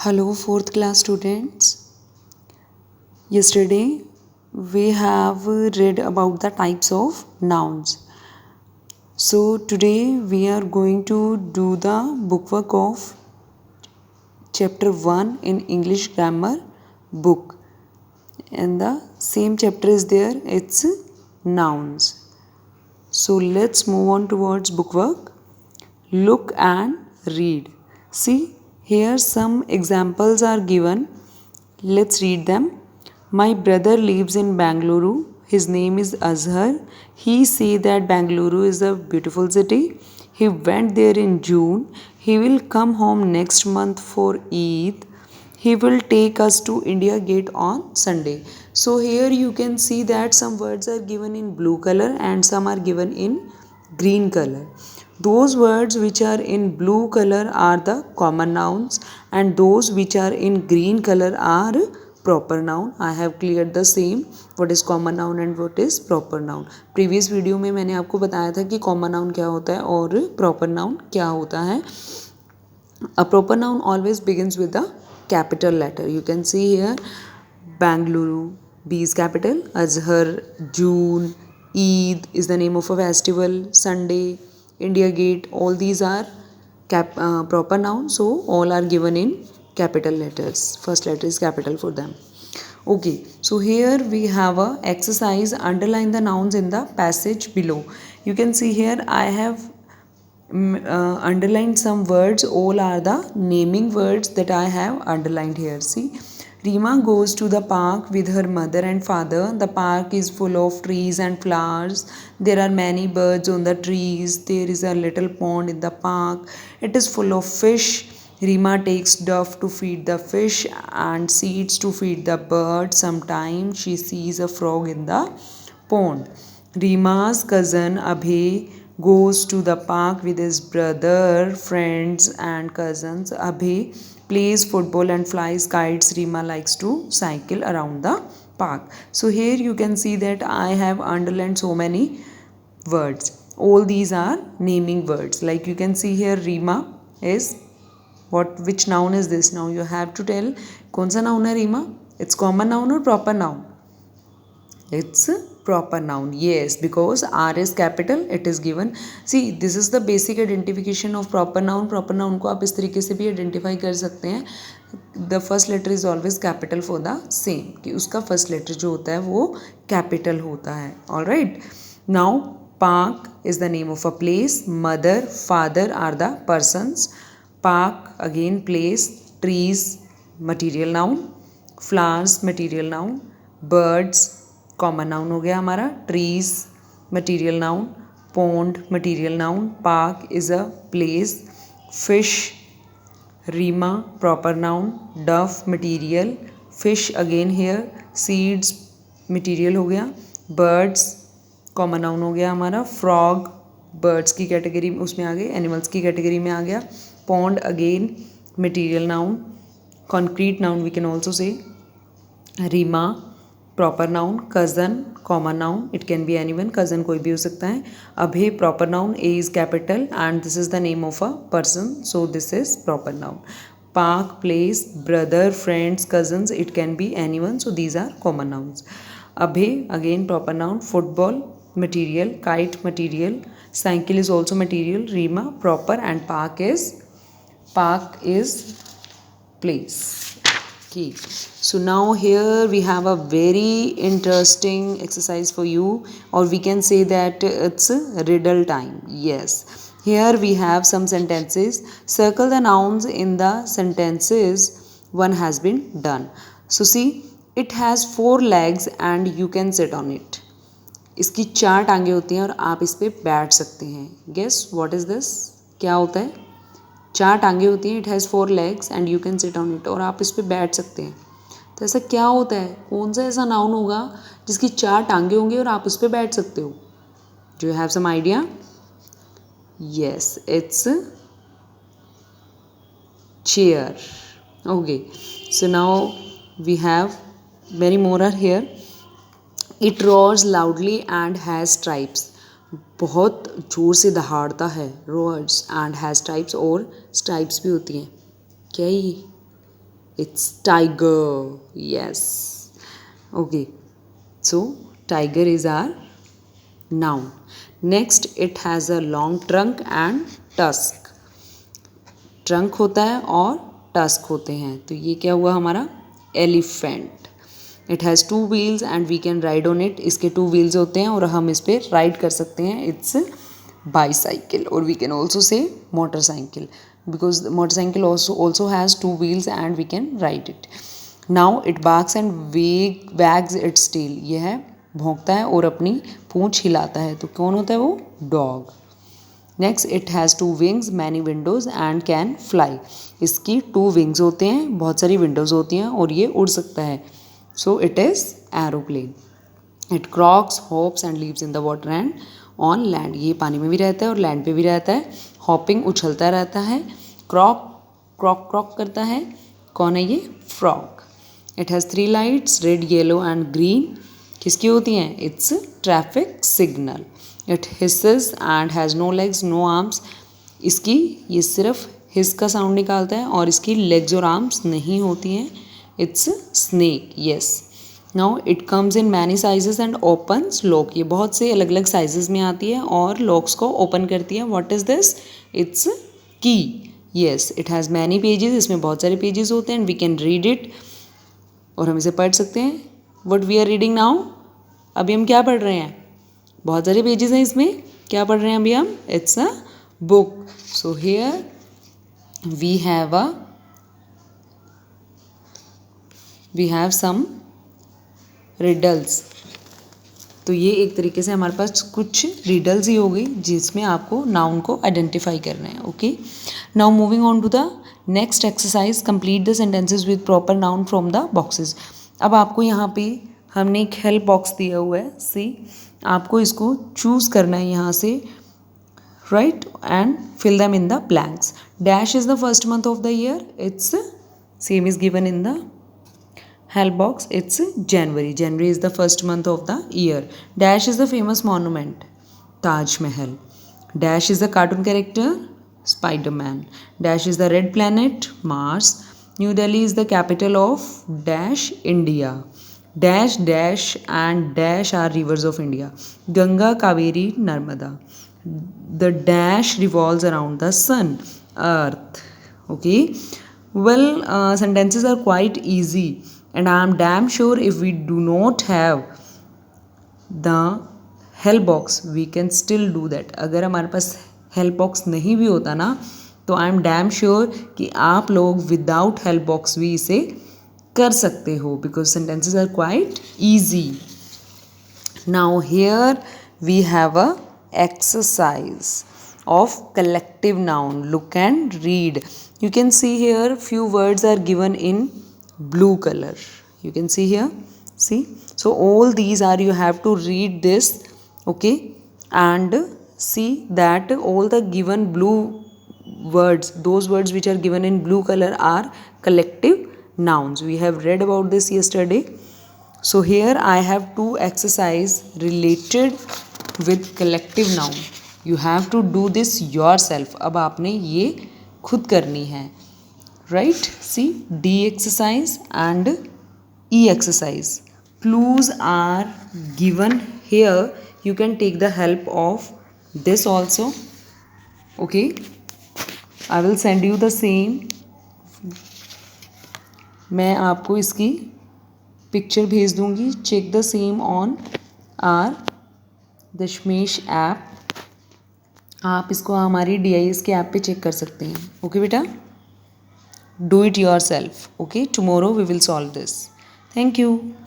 Hello, fourth class students. Yesterday we have read about the types of nouns. So today we are going to do the bookwork of chapter 1 in English grammar book. And the same chapter is there, it's nouns. So let's move on towards bookwork. Look and read. See, here some examples are given. Let's read them. My brother lives in Bangalore. His name is Azhar. He say that Bangalore is a beautiful city. He went there in June. He will come home next month for Eid. He will take us to India Gate on Sunday. So here you can see that some words are given in blue color and some are given in green color. Those words which are in blue color are the common nouns and those which are in green color are proper noun. I have cleared the same what is common noun and what is proper noun. Previous video में मैंने आपको बताया था कि common noun क्या होता है और proper noun क्या होता है. A proper noun always begins with the capital letter. You can see here Bangalore, B is capital, Azhar, June, Eid is the name of a festival, Sunday, India Gate, all these are proper nouns, so all are given in capital letters. First letter is capital for them. Okay, so here we have a exercise. Underline the nouns in the passage below. You can see here I have underlined some words. All are the naming words that I have underlined here. See, Rima goes to the park with her mother and father. The park is full of trees and flowers. There are many birds on the trees. There is a little pond in the park. It is full of fish. Rima takes duff to feed the fish and seeds to feed the birds. Sometimes she sees a frog in the pond. Rima's cousin Abhay goes to the park with his brother, friends, and cousins. Abhay plays football and flies kites. Rima likes to cycle around the park. So here you can see that I have underlined so many words. All these are naming words. Like you can see here, Rima is which noun is this? Now you have to tell कौन सा noun है Rima? It's common noun or proper noun? It's proper noun. Yes, because R is capital, it is given. See, this is the basic identification of proper noun. Proper noun को आप इस तरीके से भी identify कर सकते हैं. The first letter is always capital for the same. कि उसका first letter जो होता है वो capital होता है. Alright. Now, park is the name of a place. Mother, father are the persons. Park again place. Trees material noun. Flowers material noun. Birds common noun हो गया हमारा. Trees material noun. Pond material noun. Park is a place. Fish Reema proper noun. Duff material. Fish again here. Seeds material हो गया. Birds common noun हो गया हमारा. Frog birds की category में उसमें आ गए, एनिमल्स की कैटेगरी में आ गया. Pond again material noun. Concrete noun we can also say. Reema proper noun. Cousin common noun, it can be anyone, cousin कोई भी हो सकता है. Abhay proper noun, A is capital and this is the name of a person, so this is proper noun. Park, place, brother, friends, cousins, it can be anyone, so these are common nouns. Abhay again proper noun. Football material. Kite material. Cycle is also material. Rima proper and park is place. Okay. So now here we have a very interesting exercise for you, or we can say that it's a riddle time. Yes. Here we have some sentences. Circle the nouns in the sentences one has been done. So see, it has 4 legs and you can sit on it. इसकी 4 टांगे होती हैं और आप इस पे बैठ सकते हैं. Guess what is this? क्या होता है? 4 टांगे होती हैं. It has 4 legs and you can sit on it. और आप इस पे बैठ सकते हैं. तो ऐसा क्या होता है? कौन सा ऐसा नाउन होगा जिसकी 4 टांगे होंगे और आप उस पर बैठ सकते हो? Do you have some idea? Yes, it's chair. Okay, so now we have many more are here. It roars loudly and has stripes. बहुत जोर से दहाड़ता है. roars and has stripes, और stripes भी होती हैं. क्या ये? It's tiger. Yes. Okay. So tiger is our noun. Next, it has a long trunk and tusk. Trunk होता है और टस्क होते हैं. तो ये क्या हुआ हमारा elephant. It has 2 wheels and we can ride on it. इसके 2 व्हील्स होते हैं और हम इस पर राइड कर सकते हैं. इट्स बाईसाइकिल और we can also say motorcycle because motorcycle also has 2 wheels and we can ride it. Now it barks and wags its tail. यह है भौंकता है और अपनी पूंछ हिलाता है. तो कौन होता है वो? Dog. Next, it has 2 wings, many Windows and can fly. इसकी 2 wings होते हैं, बहुत सारी विंडोज़ होती हैं और ये उड़ सकता है. So it is aeroplane. It Crocs, hops and leaves in the water and on land. ये पानी में भी रहता है और लैंड पे भी रहता है. हॉपिंग, उछलता रहता है. क्रॉक क्रॉक क्रॉक करता है. कौन है ये? Frog. It has 3 lights, red, yellow and green. किसकी होती हैं? It's traffic signal. It hisses and has no legs, no arms. इसकी ये सिर्फ हिस का साउंड निकालता है और इसकी लेग्स और आर्म्स नहीं होती हैं. It's snake. Yes. Now it comes in many sizes and opens lock. ये बहुत से अलग अलग साइजेस में आती है और लॉक्स को ओपन करती है. What is this? It's key. Yes. It has many pages. इसमें बहुत सारे पेजेस होते हैं and we can read it. और हम इसे पढ़ सकते हैं. What we are reading now? अभी हम क्या पढ़ रहे हैं? बहुत सारे पेजेस हैं इसमें. क्या पढ़ रहे हैं अभी हम? It's a book. So here we have some riddles. तो ये एक तरीके से हमारे पास कुछ रिडल्स ही हो गई जिसमें आपको नाउन को आइडेंटिफाई करना है. Okay. Now moving on to the next exercise. Complete the sentences with proper noun from the boxes. अब आपको यहाँ पे हमने एक हेल्प बॉक्स दिया हुआ है. सी, आपको इसको चूज़ करना है यहाँ से. Right. And fill them in the blanks. Dash is the first month of the year. It's same is given in the help box. It's January. January is the first month of the year. Dash is the famous monument, Taj Mahal. Dash is the cartoon character, Spider-Man. Dash is the red planet, Mars. New Delhi is the capital of Dash, India. Dash, Dash and Dash are rivers of India. Ganga, Kaveri, Narmada. The dash revolves around the sun, Earth. Okay. Well, sentences are quite easy. And I am damn sure if we do not have the help box, we can still do that. अगर हमारे पास help box नहीं भी होता ना, तो I am damn sure कि आप लोग without help box भी इसे कर सकते हो because sentences are quite easy. Now here we have a exercise of collective noun. Look and read. You can see here few words are given in blue color. You can see here. See, so all these are, you have to read this. Okay. And see that all the given blue words, those words which are given in blue color are collective nouns. We have read about this yesterday. So here I have 2 exercise related with collective noun. You have to do this yourself. अब आपने ये खुद करनी है. Right. See, D exercise and E exercise. Clues are given here. You can take the help of this also. Okay. I will send you the same. मैं आपको इसकी picture भेज दूंगी. Check the same on our Dashmesh app. आप इसको हमारी DIS के app पे चेक कर सकते हैं. ओके बेटा. Do it yourself. Okay. Tomorrow we will solve this. Thank you.